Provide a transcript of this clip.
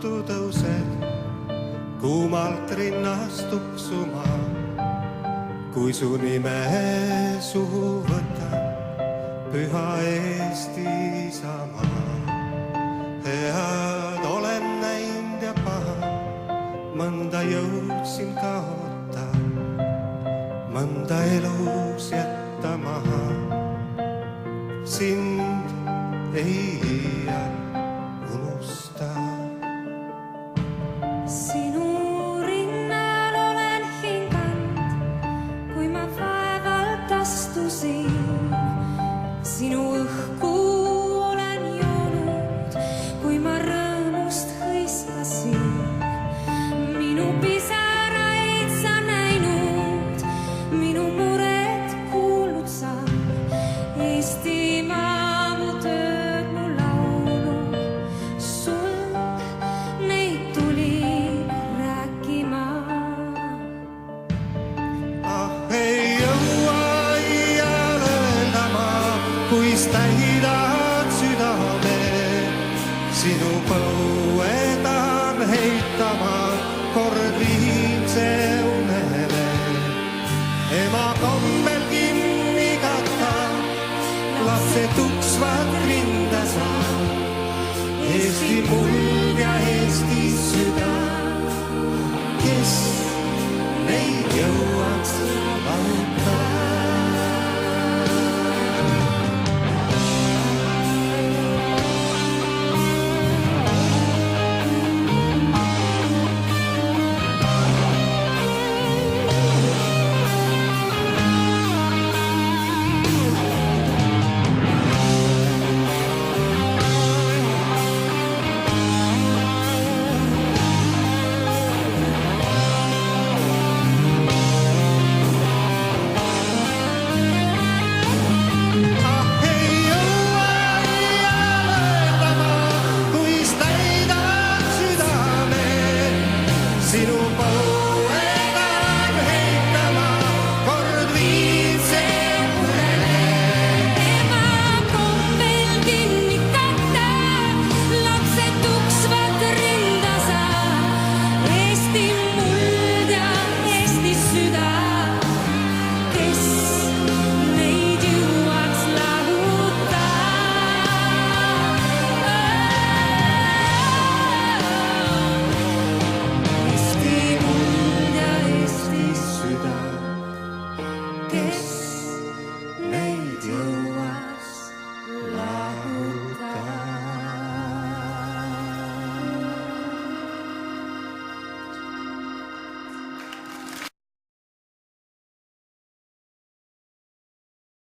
ruttu tõused, kuumalt rinnast tuksuma, kui su nime suhu võtab, püha Eesti Isamaa. Head olen näinud ja paha, mõnda jõudsin kaota, mõnda elus jätta maha. Sind ei unusta. Sinu rinnal olen hinganud, kui ma vaevalt astusin. Sinu õhku olen joonud, kui ma rõõmust hõiskasin. Minu pisaraid sa näinud, minu mured kuulnud sa. Eestimaa mu tööd, mu laulu, sul neid tuli rääkima. Ei jõua iial öelda ma, kuis täidad südame. Sinu põue tahan heitama, kord viimse unele. Ema kombel kinni katta, lapsed tuksvad rinda sa. Eesti muld ja Eesti süda, kes neid jõuaks lahuta. Sinu põue tahan heitama, kord viimse unele. Ema kombel kinni katta, lapsed tuksvad rinda sa. Eesti muld ja Eesti süda, kes neid jõuaks lahuta. Eesti muld ja Eesti süda, kes